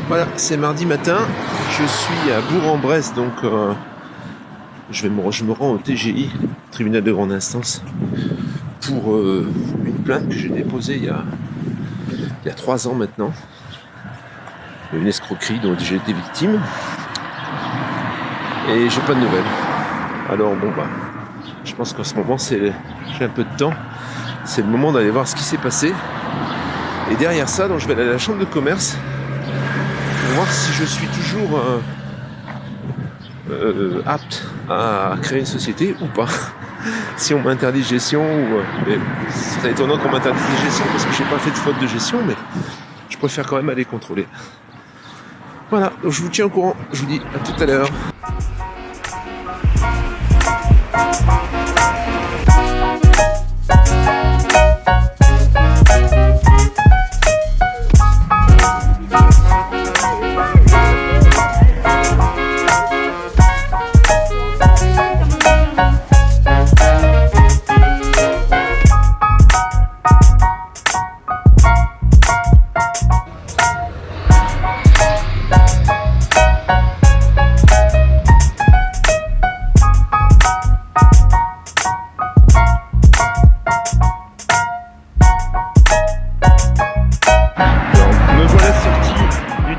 Voilà, c'est mardi matin, je suis à Bourg-en-Bresse, donc je me rends au TGI, tribunal de grande instance, pour une plainte que j'ai déposée il y a 3 ans maintenant, une escroquerie dont j'ai été victime, et j'ai pas de nouvelles. Alors bon je pense qu'en ce moment j'ai un peu de temps, c'est le moment d'aller voir ce qui s'est passé, et derrière ça, donc je vais aller à la chambre de commerce pour voir si je suis toujours apte à créer une société ou pas. Si on m'interdit de gestion, c'est étonnant qu'on m'interdise de gestion parce que j'ai pas fait de faute de gestion, mais je préfère quand même aller contrôler. Voilà, donc je vous tiens au courant, je vous dis à tout à l'heure.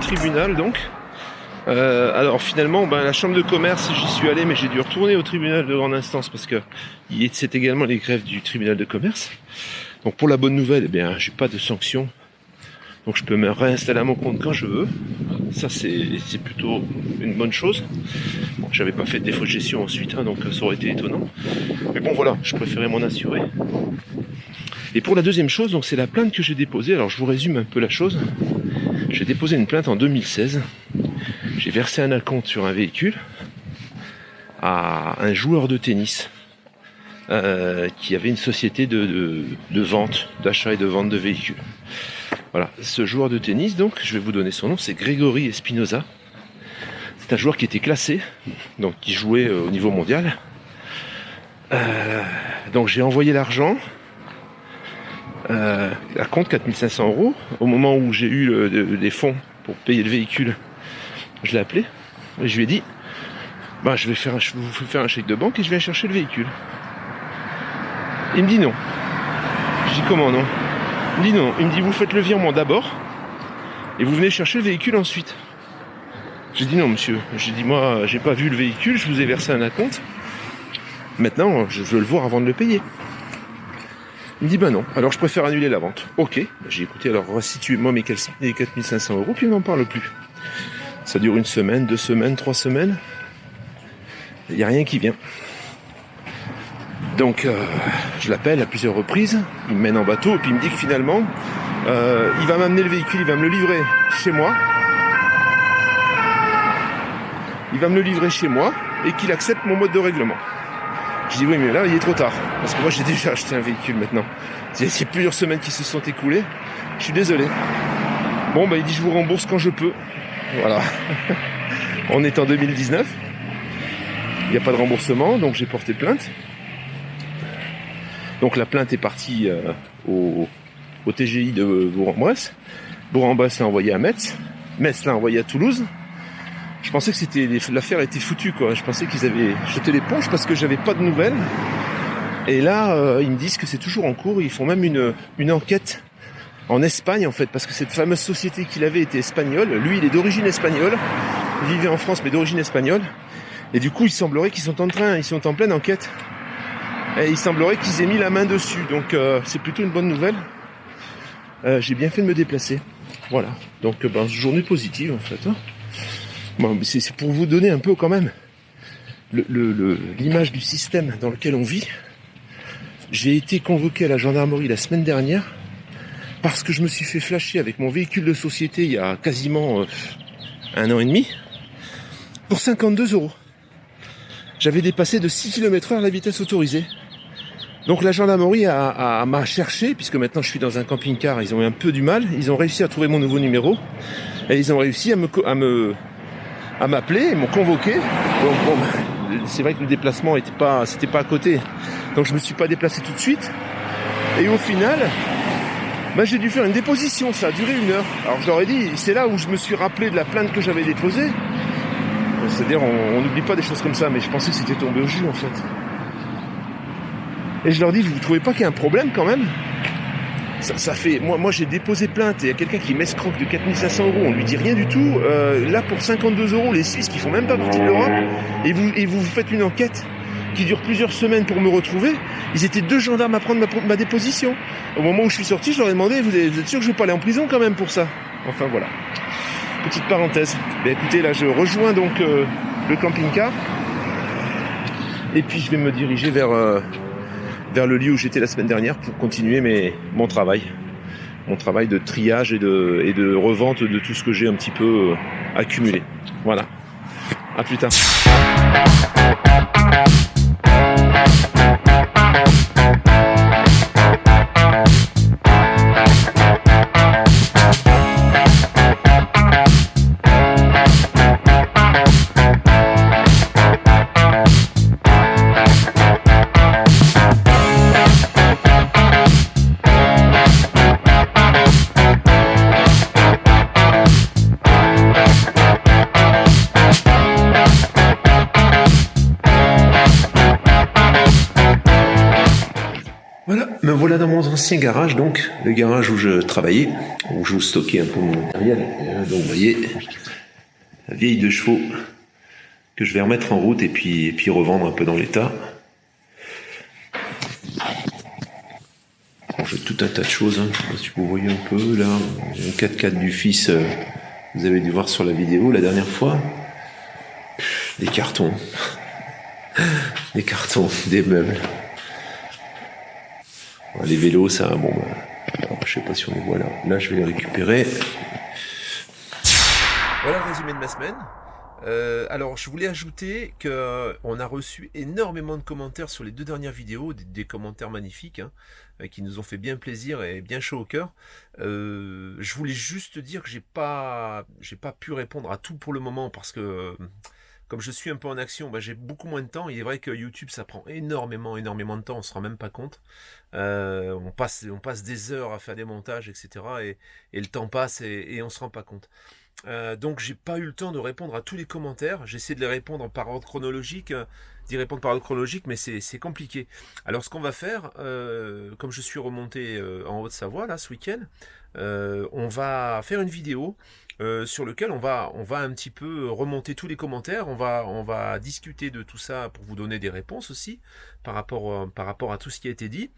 Tribunal donc. Alors finalement, la chambre de commerce, j'y suis allé, mais j'ai dû retourner au tribunal de grande instance parce que c'est également les greffes du tribunal de commerce. Donc pour la bonne nouvelle, j'ai pas de sanction, donc je peux me réinstaller à mon compte quand je veux. Ça c'est plutôt une bonne chose. Bon, j'avais pas fait de défaut de gestion ensuite, donc ça aurait été étonnant. Mais bon voilà, je préférais m'en assurer. Et pour la deuxième chose, donc c'est la plainte que j'ai déposée. Alors je vous résume un peu la chose. J'ai déposé une plainte en 2016. J'ai versé un acompte sur un véhicule à un joueur de tennis qui avait une société de vente, d'achat et de vente de véhicules. Voilà, ce joueur de tennis, donc, je vais vous donner son nom, c'est Grégory Espinosa. C'est un joueur qui était classé, donc qui jouait au niveau mondial. Donc j'ai envoyé l'argent. À compte 4500 €. Au moment où j'ai eu des fonds pour payer le véhicule, je l'ai appelé et je lui ai dit je vous fais faire un chèque de banque et je viens chercher le véhicule. Il me dit non. Je dis comment non? Il me dit non. Il me dit vous faites le virement d'abord et vous venez chercher le véhicule ensuite. J'ai dit non monsieur. J'ai dit moi j'ai pas vu le véhicule, je vous ai versé un acompte. Maintenant je veux le voir avant de le payer. Il me dit non, alors je préfère annuler la vente. Ok, j'ai écouté, alors restituez-moi mes 4500 €, puis on n'en parle plus. Ça dure 1 semaine, 2 semaines, 3 semaines. Il n'y a rien qui vient. Donc je l'appelle à plusieurs reprises, il me mène en bateau, et puis il me dit que finalement, il va m'amener le véhicule, il va me le livrer chez moi. Il va me le livrer chez moi, et qu'il accepte mon mode de règlement. Je dis oui mais là il est trop tard, parce que moi j'ai déjà acheté un véhicule maintenant. C'est plusieurs semaines qui se sont écoulées, je suis désolé. Bon il dit je vous rembourse quand je peux. Voilà. On est en 2019, il n'y a pas de remboursement, donc j'ai porté plainte. Donc la plainte est partie au TGI de Bourg-en-Bresse. Bourg-en-Bresse l'a envoyé à Metz. Metz l'a envoyé à Toulouse. Je pensais que l'affaire était foutue, quoi. Je pensais qu'ils avaient jeté l'éponge parce que j'avais pas de nouvelles. Et là, ils me disent que c'est toujours en cours. Ils font même une enquête en Espagne, en fait, parce que cette fameuse société qu'il avait était espagnole. Lui, il est d'origine espagnole. Il vivait en France, mais d'origine espagnole. Et du coup, il semblerait qu'ils sont en pleine enquête. Et il semblerait qu'ils aient mis la main dessus. Donc, c'est plutôt une bonne nouvelle. J'ai bien fait de me déplacer. Voilà. Donc, journée positive, en fait. Bon, c'est pour vous donner un peu quand même l'image du système dans lequel on vit. J'ai été convoqué à la gendarmerie la semaine dernière parce que je me suis fait flasher avec mon véhicule de société il y a quasiment 1 an et demi pour 52 €. J'avais dépassé de 6 km/h la vitesse autorisée. Donc la gendarmerie m'a cherché, puisque maintenant je suis dans un camping-car, ils ont eu un peu du mal, ils ont réussi à trouver mon nouveau numéro et ils ont réussi à m'appeler, ils m'ont convoqué. Bon, c'est vrai que le déplacement c'était pas à côté, donc je me suis pas déplacé tout de suite. Et au final, Bah, j'ai dû faire une déposition, ça a duré 1 heure. Alors je leur ai dit, c'est là où je me suis rappelé de la plainte que j'avais déposée. C'est-à-dire, on n'oublie pas des choses comme ça, mais je pensais que c'était tombé au jus en fait. Et je leur dis, vous trouvez pas qu'il y a un problème quand même? Ça fait, moi j'ai déposé plainte et il y a quelqu'un qui m'escroque de 4 500 €, on lui dit rien du tout. Là pour 52 €, les Suisses qui font même pas partie de l'Europe, et vous faites une enquête qui dure plusieurs semaines pour me retrouver. Ils étaient 2 gendarmes à prendre ma déposition. Au moment où je suis sorti, je leur ai demandé, vous êtes sûr que je vais pas aller en prison quand même pour ça? Enfin voilà. Petite parenthèse. Ben écoutez, là je rejoins donc le camping-car. Et puis je vais me diriger vers le lieu où j'étais la semaine dernière pour continuer mon travail. Mon travail de triage et de revente de tout ce que j'ai un petit peu accumulé. Voilà. À plus tard. Me voilà dans mon ancien garage, donc le garage où je travaillais, où je stockais un peu mon matériel. Donc vous voyez, la vieille 2 chevaux que je vais remettre en route et puis revendre un peu dans l'état. J'ai tout un tas de choses, hein. Je sais pas si vous voyez un peu là, un 4x4 du fils, vous avez dû voir sur la vidéo la dernière fois. Des cartons, des meubles. Les vélos, ça, bon, alors, je sais pas si on les voit là. Là, je vais les récupérer. Voilà le résumé de ma semaine. Alors, je voulais ajouter qu'on a reçu énormément de commentaires sur les 2 dernières vidéos, des commentaires magnifiques, hein, qui nous ont fait bien plaisir et bien chaud au cœur. Je voulais juste dire que j'ai pas pu répondre à tout pour le moment parce que comme je suis un peu en action, j'ai beaucoup moins de temps. Il est vrai que YouTube, ça prend énormément de temps, on se rend même pas compte. On passe des heures à faire des montages, etc. Et le temps passe et on se rend pas compte. Donc j'ai pas eu le temps de répondre à tous les commentaires. J'essaie de les répondre par ordre chronologique, mais c'est compliqué. Alors ce qu'on va faire, comme je suis remonté en Haute-Savoie là ce week-end, on va faire une vidéo sur lequel on va un petit peu remonter tous les commentaires. On va discuter de tout ça pour vous donner des réponses aussi par rapport à tout ce qui a été dit.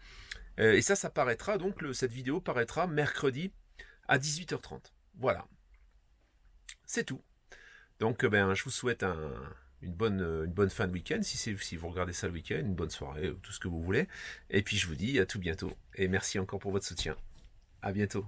Et ça paraîtra donc, cette vidéo paraîtra mercredi à 18h30. Voilà. C'est tout. Donc je vous souhaite une bonne fin de week-end, si vous regardez ça le week-end, une bonne soirée, tout ce que vous voulez. Et puis je vous dis à tout bientôt. Et merci encore pour votre soutien. À bientôt.